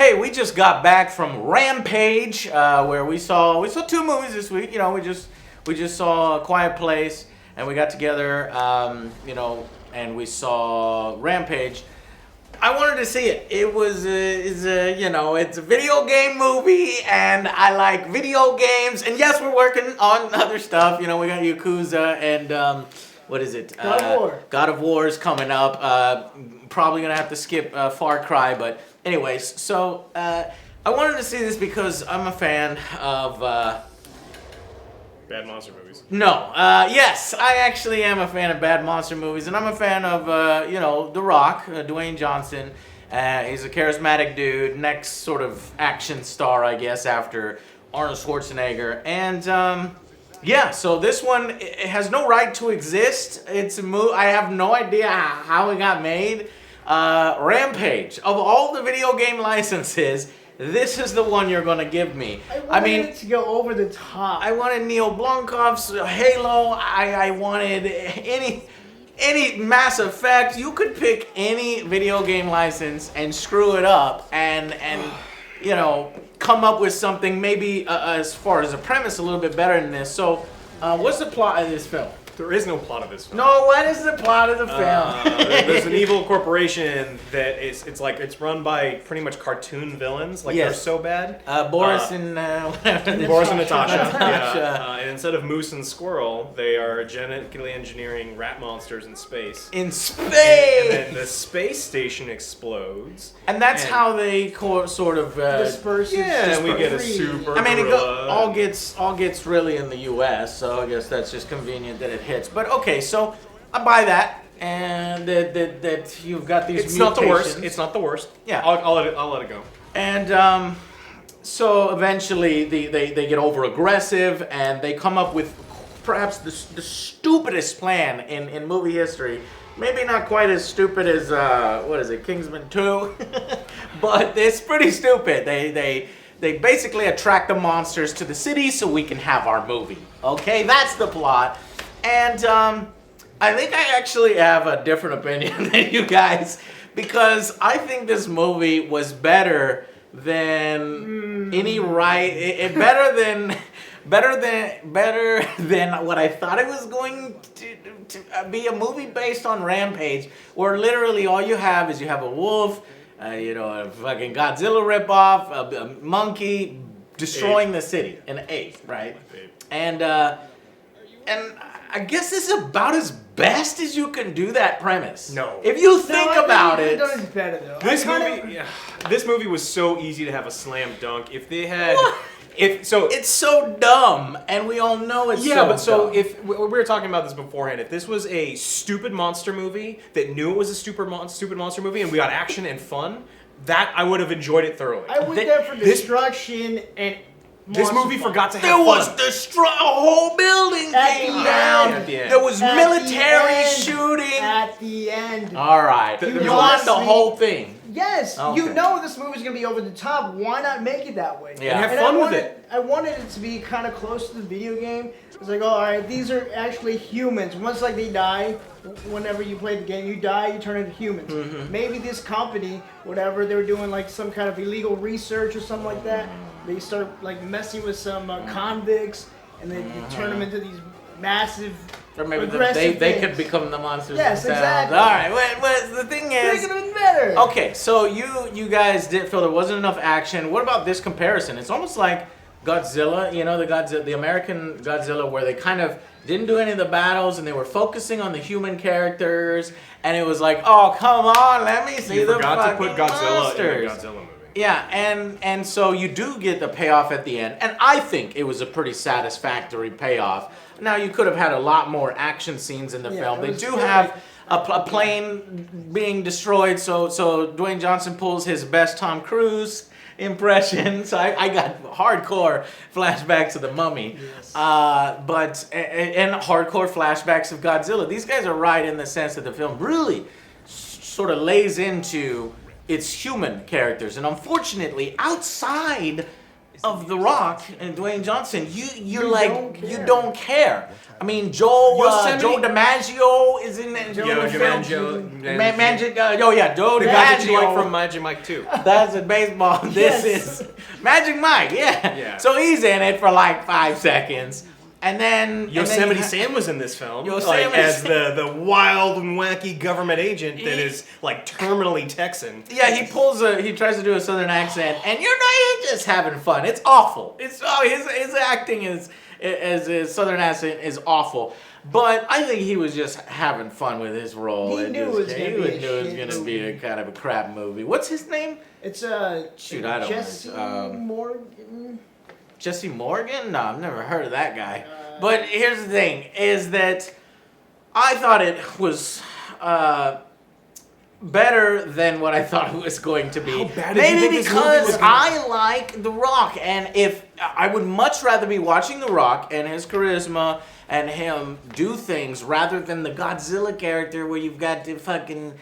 Hey, we just got back from Rampage, where we saw 2 movies this week. You know, we just saw A Quiet Place, and we got together, and we saw Rampage. I wanted to see it. It's a video game movie, and I like video games. And yes, we're working on other stuff. You know, we got Yakuza and what is it? God of War. God of War is coming up. Probably gonna have to skip Far Cry, but anyways. So I wanted to see this because I'm a fan of. Bad monster movies. No. Yes, I actually am a fan of bad monster movies, and I'm a fan of, The Rock, Dwayne Johnson. He's a charismatic dude, next sort of action star, I guess, after Arnold Schwarzenegger. And, so this one, it has no right to exist. It's a movie. I have no idea how it got made. Rampage. Of all the video game licenses, this is the one you're gonna give me. I mean, it to go over the top. I wanted Neil Blomkamp's Halo. I wanted any Mass Effect. You could pick any video game license and screw it up and come up with something maybe as far as a premise a little bit better than this. So, what's the plot of this film? There is no plot of this film. No, what is the plot of the film? There's an evil corporation that it's run by pretty much cartoon villains. Like, yes. They're so bad. Boris and whatever. Boris and Natasha. Yeah. And instead of moose and squirrel, they are genetically engineering rat monsters in space. In space! And then the space station explodes. And that's how they sort of disperse. Yeah, and we get a super. I mean, it gorilla. all gets really in the U.S., so I guess that's just convenient that it hits. But okay, so I buy that, and that you've got these. It's mutations. not the worst. It's not the worst. Yeah, I'll let it go. And so eventually they get over aggressive, and they come up with perhaps the stupidest plan in movie history. Maybe not quite as stupid as Kingsman 2, but it's pretty stupid. They basically attract the monsters to the city so we can have our movie. Okay, that's the plot. And I think I actually have a different opinion than you guys, because I think this movie was better than better than what I thought it was going to be, a movie based on Rampage, where literally all you have is a wolf, a fucking Godzilla ripoff, a monkey destroying the city, an ape, right? And I guess this is about as best as you can do that premise. No. If you think about it. It's better though. This movie was so easy to have a slam dunk. If they had. What? It's so dumb, and we all know it's so dumb. If we were talking about this beforehand, if this was a stupid monster movie that knew it was a stupid monster movie, and we got action and fun, that I would have enjoyed it thoroughly. I went there for destruction and. This movie forgot to have There fun. was a whole building came down. At the end. There was military shooting. At the end. All right, you want the whole thing. Yes, Okay. you know this movie's gonna be over the top. Why not make it that way? Yeah. And have fun with it. I wanted it to be kind of close to the video game. It's like, all right, these are actually humans. Once like they die, whenever you play the game, you die, you turn into humans. Mm-hmm. Maybe this company, whatever, they were doing like some kind of illegal research or something like that. They start like messing with some convicts, and then you turn them into these massive. Or maybe aggressive they things. could become the monsters Yes, themselves. exactly. All right, well, the thing They is. could have been better. Okay, so you guys did feel there wasn't enough action. What about this comparison? It's almost like Godzilla, the American Godzilla, where they kind of didn't do any of the battles and they were focusing on the human characters, and it was like, oh, come on, let me see the forgot to fucking put Godzilla monsters. in the Godzilla movie. Yeah, and so you do get the payoff at the end, and I think it was a pretty satisfactory payoff. Now, you could have had a lot more action scenes in the film. They do have a plane being destroyed, so Dwayne Johnson pulls his best Tom Cruise impression. So I got hardcore flashbacks of the Mummy, but hardcore flashbacks of Godzilla. These guys are right in the sense that the film really sort of lays into its human characters, and unfortunately, outside of The Rock and Dwayne Johnson, you don't don't care. I mean, Joe Yosemite- DiMaggio is in that. Joe in the film. DiMaggio. Magic. Joe The guy that you like DiMaggio. from Magic Mike 2. That's in baseball. This Yes. is Magic Mike. Yeah. Yeah. So he's in it for like 5 seconds, and then Yosemite and then Sam was in this film, Yosemite like as Sam. the wild and wacky government agent that is like terminally Texan. Yeah, he tries to do a southern accent, and he's just having fun. It's awful. His acting is as his southern accent is awful. But I think he was just having fun with his role. He and knew it was he gonna be a knew it was shit going to be a kind of a crap movie. What's his name? It's Shoot, I don't Jesse know. Morgan. Jesse Morgan? No, I've never heard of that guy. But here's the thing, is that I thought it was better than what I thought it was going to be. How bad did you Maybe think this movie because was gonna I like The Rock, and if I would much rather be watching The Rock and his charisma and him do things rather than the Godzilla character where you've got the fucking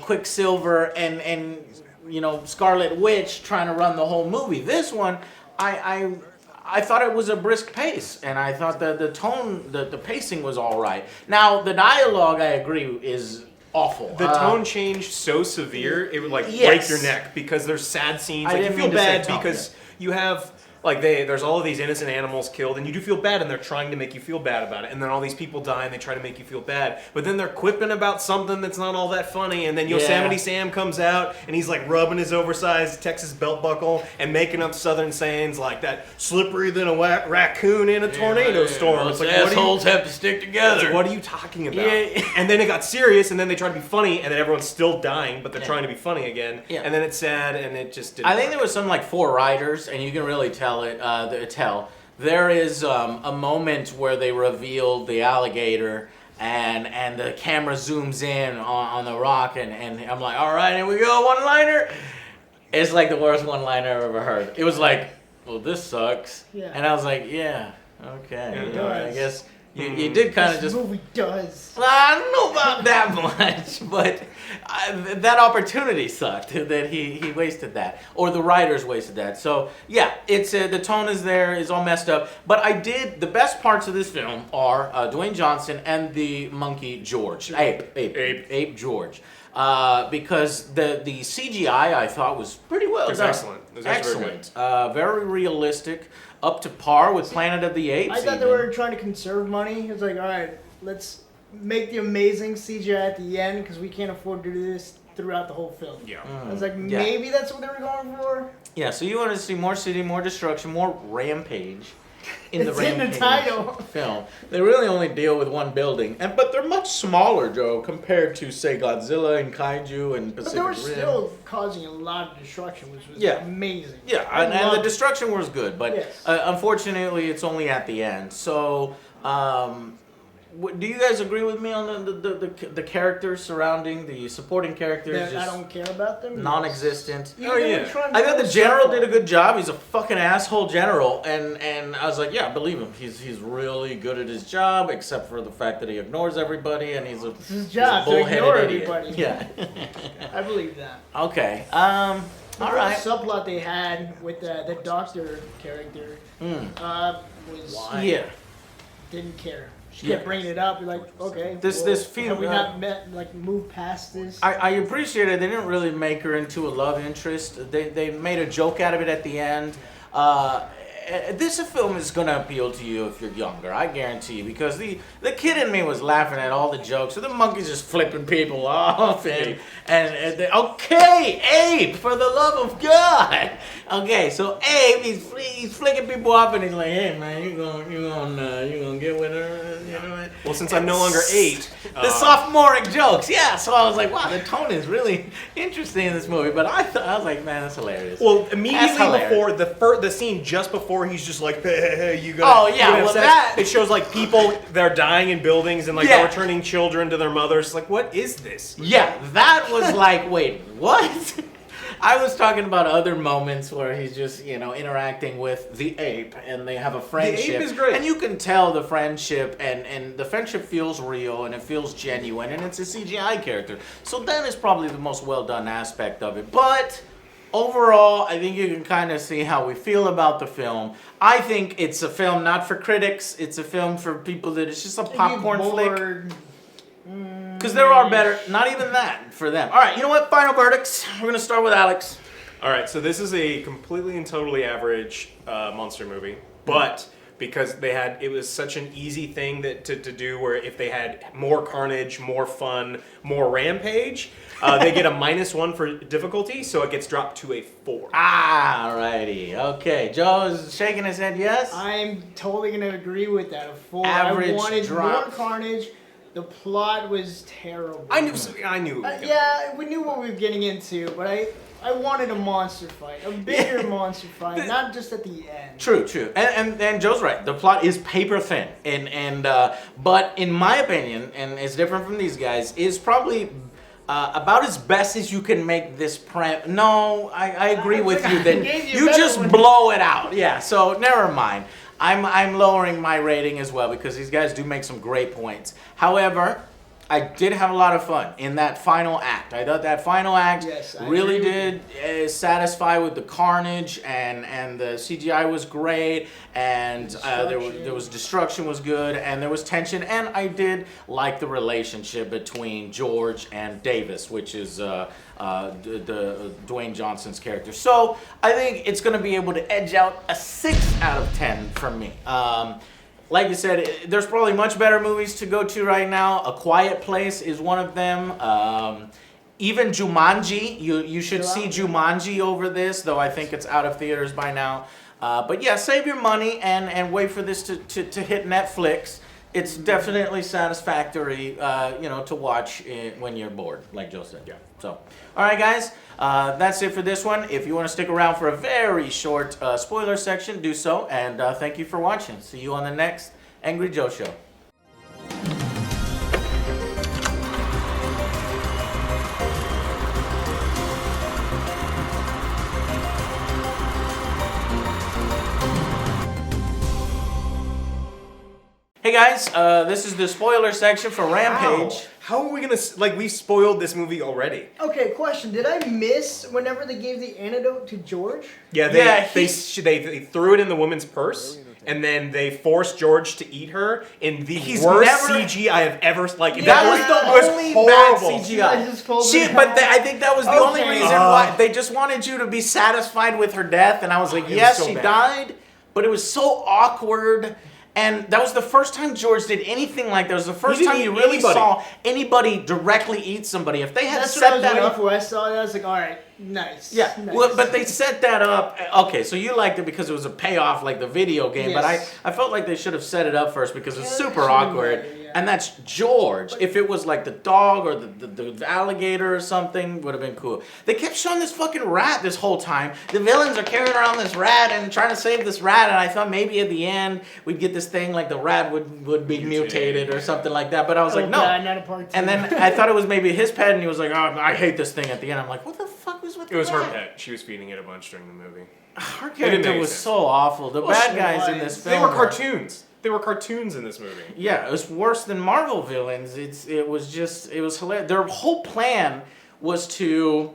Quicksilver and Scarlet Witch trying to run the whole movie. This one, I thought it was a brisk pace, and I thought the tone, the pacing was all right. Now, the dialogue, I agree, is awful. The tone changed so severe it would like Yes. break your neck because there's sad scenes. I Like you didn't feel mean to say bad tone, because you have like there's all of these innocent animals killed, and you do feel bad, and they're trying to make you feel bad about it. And then all these people die, and they try to make you feel bad. But then they're quipping about something that's not all that funny. And then Yosemite Yeah. Sam comes out, and he's like rubbing his oversized Texas belt buckle and making up Southern sayings like that, slippery than a raccoon in a tornado storm. It's like, assholes have to stick together. it's like, what are you talking about? Yeah. And then it got serious, and then they try to be funny, and then everyone's still dying, but they're Yeah. trying to be funny again. Yeah. And then it's sad, and it just didn't I think work. there was some like 4 writers, and you can really tell it. There is a moment where they revealed the alligator, and the camera zooms in on the Rock, and I'm like, all right, here we go, one-liner. It's like the worst one-liner I've ever heard. It was like, well, this sucks. Yeah. And I was like, yeah, okay. It all right, I does. guess you did kind of This just. movie does. Well, I don't know about that much, but that opportunity sucked that he wasted that, or the writers wasted that. So yeah, it's the tone is there, is all messed up. But the best parts of this film are Dwayne Johnson and the monkey George, Ape George, because the CGI I thought was pretty well It was done. excellent. It was actually very Excellent, very realistic, up to par with Planet of the Apes. I thought they even. were trying to conserve money. It was like, all right, let's make the amazing CGI at the end because we can't afford to do this throughout the whole film. Yeah. I was like, Yeah. maybe that's what they were going for. Yeah, so you want to see more city, more destruction, more rampage in the It's in the Rampage title. film. They really only deal with one building, but they're much smaller, Joe, compared to say Godzilla and Kaiju and But Pacific they were Rim. still causing a lot of destruction, which was Yeah. amazing. Yeah, I and the loved it. destruction was good, but Yes. Unfortunately, it's only at the end. So, do you guys agree with me on the characters surrounding the supporting characters? That I Just don't care about them. non-existent. You Oh, know, yeah. trying to I thought the go general circle. did a good job. He's a fucking asshole general, and I was like, yeah, I believe him. He's really good at his job, except for the fact that he ignores everybody, and he's a It's his job he's a to ignore bullheaded idiot. everybody. Yeah. I believe that. Okay. The All right. subplot they had with the doctor character was Yeah. didn't care. She Yeah. kept bringing it up. You're like, okay. This feel- have we not moved past this? I appreciate it. They didn't really make her into a love interest. They made a joke out of it at the end. This film is gonna appeal to you if you're younger, I guarantee you, because the kid in me was laughing at all the jokes. So the monkey's just flipping people off, and okay, Ape, for the love of God. Okay, so Abe, he's flicking people off, and he's like, hey man, you gonna get with her, you know what? Well, since I'm no longer 8, The sophomoric jokes, yeah. So I was like, wow, the tone is really interesting in this movie. But I was like, man, that's hilarious. well, That's immediately hilarious. before the scene just before he's just like, hey, you gotta. Oh, yeah, you gotta have well, sex. that- It shows like people that are dying in buildings and like Yeah. they're returning children to their mothers. Like, what is this? Yeah, that was like, wait, what? I was talking about other moments where he's just, interacting with the ape, and they have a friendship. is great. And you can tell the friendship, and the friendship feels real, and it feels genuine, and it's a CGI character. So that is probably the most well-done aspect of it. But overall, I think you can kind of see how we feel about the film. I think it's a film not for critics. It's a film for people that it's just a popcorn flick. Because there are better, not even that for them. All right, you know what? Final verdicts. We're going to start with Alex. All right, so this is a completely and totally average monster movie, but because it was such an easy thing to do where if they had more carnage, more fun, more rampage, they get a -1 for difficulty, so it gets dropped to a 4. Ah, righty. Okay, Joe is shaking his head yes? I'm totally going to agree with that. A 4. Average I wanted drop. more carnage. The plot was terrible. I knew. Yeah, we knew what we were getting into, but I wanted a monster fight, a bigger monster fight, not just at the end. True. And Joe's right. The plot is paper thin, but in my opinion, and it's different from these guys, is probably about as best as you can make this No, I agree with you that you just blow it out. Yeah. So never mind. I'm lowering my rating as well because these guys do make some great points. However, I did have a lot of fun in that final act. I thought that final act really did satisfy with the carnage and the CGI was great and there was destruction was good and there was tension and I did like the relationship between George and Davis, which is Dwayne Johnson's character. So I think it's going to be able to edge out a 6 out of 10 from me. Like you said, there's probably much better movies to go to right now. A Quiet Place is one of them. Even Jumanji, you should see Jumanji over this, though I think it's out of theaters by now. But yeah, save your money and wait for this to hit Netflix. It's definitely satisfactory, to watch when you're bored, like Joe said. Yeah. So, all right, guys, that's it for this one. If you want to stick around for a very short spoiler section, do so. And thank you for watching. See you on the next Angry Joe Show. Hey guys, this is the spoiler section for Rampage. How are we gonna we spoiled this movie already? Okay, question: did I miss whenever they gave the antidote to George? Yeah, they threw it in the woman's purse, and then they forced George to eat her in the worst CG I have ever that was the only bad CGI. I think that was the only reason why they just wanted you to be satisfied with her death, and I was like, yes, she died, but it was so awkward. And that was the first time George did anything like that. It was the first time you really saw anybody directly eat somebody. If they had set that up, I saw that, I was like, all right, nice. Yeah, nice. Well, but they set that up. Okay, so you liked it because it was a payoff, like the video game. Yes. But I felt like they should have set it up first because it's super awkward. And that's George. If it was like the dog or the alligator or something, would have been cool. They kept showing this fucking rat this whole time. The villains are carrying around this rat and trying to save this rat. And I thought maybe at the end we'd get this thing like the rat would be mutated or something like that. But I was like, no. God, not a part 2. And then I thought it was maybe his pet, and he was like, oh, I hate this thing at the end. I'm like, what the fuck was with the rat? It was her pet. She was feeding it a bunch during the movie. Her character was so awful. The bad guys in this film. They were cartoons. They were cartoons in this movie. Yeah, it was worse than Marvel villains. It was hilarious. Their whole plan was to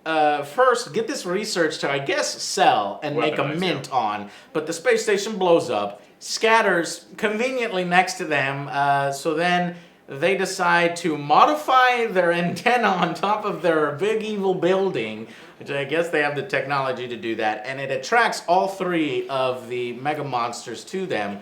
first get this research to, I guess, sell and make a mint on. But the space station blows up, scatters conveniently next to them. So then they decide to modify their antenna on top of their big evil building, which I guess they have the technology to do that, and it attracts all 3 of the mega monsters to them.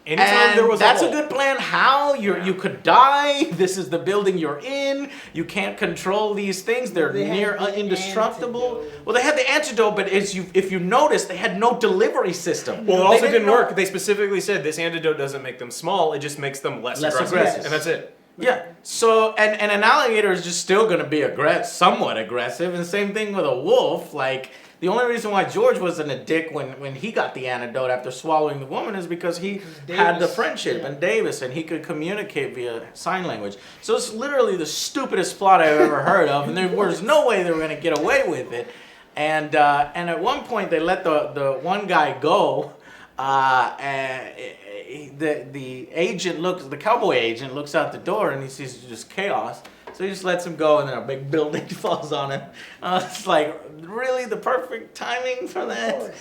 Anytime there was that's a good plan. How you could die. This is the building you're in. You can't control these things. They're near indestructible. Antidote. Well, they had the antidote, but if you notice, they had no delivery system. Well, it also didn't work. They specifically said this antidote doesn't make them small. It just makes them less aggressive. Yes. And that's it. Yeah. So and an alligator is just still going to be somewhat aggressive, and same thing with a wolf. Like, the only reason why George wasn't a dick when he got the antidote after swallowing the woman is because he had the friendship and Davis, and he could communicate via sign language. So it's literally the stupidest plot I've ever heard of, and there was no way they were going to get away with it. And at one point they let the one guy go. The cowboy agent looks out the door and he sees just chaos. So So he just lets him go, and then a big building falls on him. It's like, really the perfect timing for that?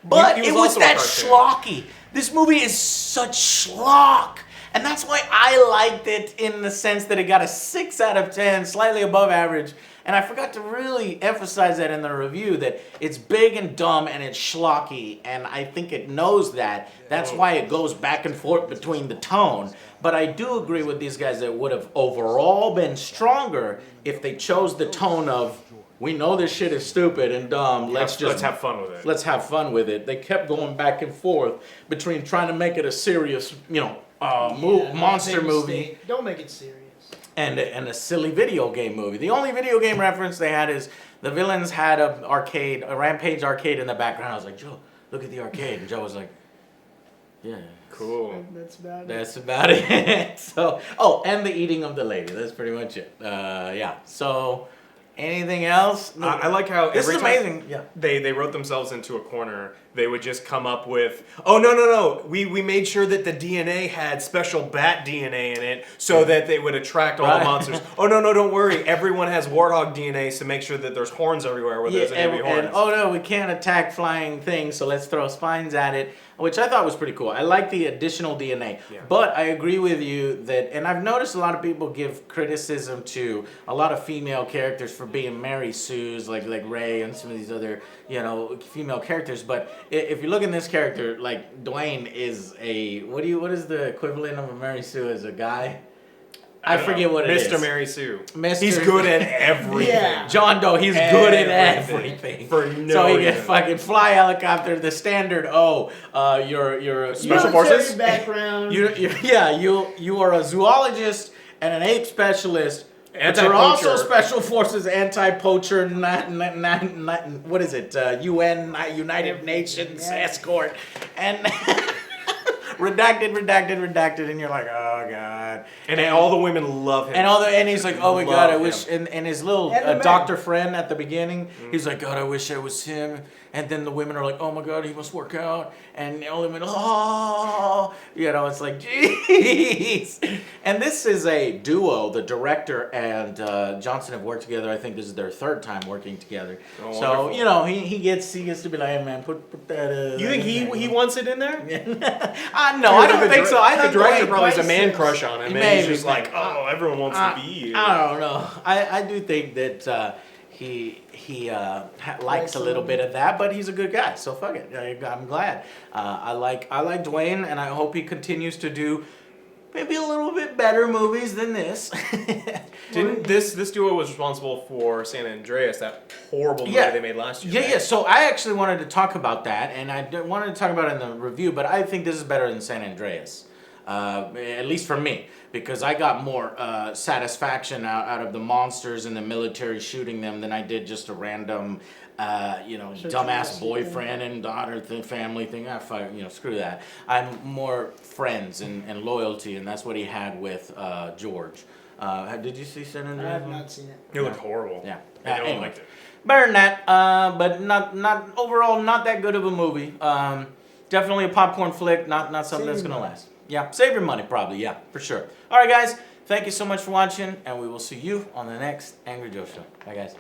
But He it was was also a that cartoon. schlocky. This movie is such schlock. And that's why I liked it in the sense that it got a 6 out of 10, slightly above average. And I forgot to really emphasize that in the review, that it's big and dumb and it's schlocky. And I think it knows that. That's why it goes back and forth between the tone. But I do agree with these guys that it would have overall been stronger if they chose the tone of, we know this shit is stupid and dumb. Let's have fun with it. Let's have fun with it. They kept going back and forth between trying to make it a serious, monster movie Don't make it serious. and a silly video game movie. The only video game reference they had is the villains had a Rampage arcade in the background. I was like, Joe, look at the arcade. And Joe was like, yeah. Cool. That's about it. That's about it. So, and the eating of the lady. That's pretty much it. Yeah. So, anything else? I like how This every is time amazing. Yeah. they wrote themselves into a corner. They would just come up with, oh, no. We made sure that the DNA had special bat DNA in it so that they would attract all the monsters. Oh, no, don't worry. Everyone has warthog DNA, so make sure that there's horns everywhere where there's enemy horns. And, oh no, we can't attack flying things, so let's throw spines at it, which I thought was pretty cool. I like the additional DNA. Yeah. But I agree with you that, and I've noticed a lot of people give criticism to a lot of female characters for being Mary Sue's, like Ray and some of these other, female characters. But if you look at this character, like Dwayne is what is the equivalent of a Mary Sue as a guy? I forget what it is. Mr. Mary Sue. Mr. He's good at everything. Yeah. John Doe, he's good at everything. For no So he reason. can fucking fly helicopter, the standard, you're Special Military forces? background. you are a zoologist and an ape specialist. But you're Anti-poacher. also special forces, anti-poacher, what is it? United Nations escort. And redacted, and you're like, oh god. And all the women love him. And he's like, oh my god, I Love wish. him. And his little And the man. doctor friend at the beginning, he's like, God, I wish I was him. And then the women are like, oh my god, he must work out. And all the women, it's like, jeez. And this is a duo. The director and Johnson have worked together. I think this is their 3rd time working together. Oh, so wonderful. he gets to be like, hey man, put that. You think he wants it in there? No, I don't think so. I the think director Dwayne probably has a man Price crush on him, and Maybe, he's just like, oh, everyone wants to be you. I don't know. I do think that he likes a little bit of that, but he's a good guy, so fuck it. I'm glad. I like Dwayne, and I hope he continues to do maybe a little bit better movies than this. Didn't this duo was responsible for San Andreas, that horrible movie they made last year? Yeah. So I actually wanted to talk about that, and wanted to talk about it in the review, but I think this is better than San Andreas. At least for me, because I got more satisfaction out of the monsters and the military shooting them than I did just a random, dumbass boyfriend and daughter family thing. Screw that. I'm more friends and loyalty, and that's what he had with George. Did you see San Andreas? I have not seen it. It looked horrible. Yeah. I don't Anyway. like it. Better than that, but not overall, not that good of a movie. Definitely a popcorn flick, not something that's gonna last. Yeah, save your money probably, yeah, for sure. All right, guys, thank you so much for watching, and we will see you on the next Angry Joe Show. Bye, guys.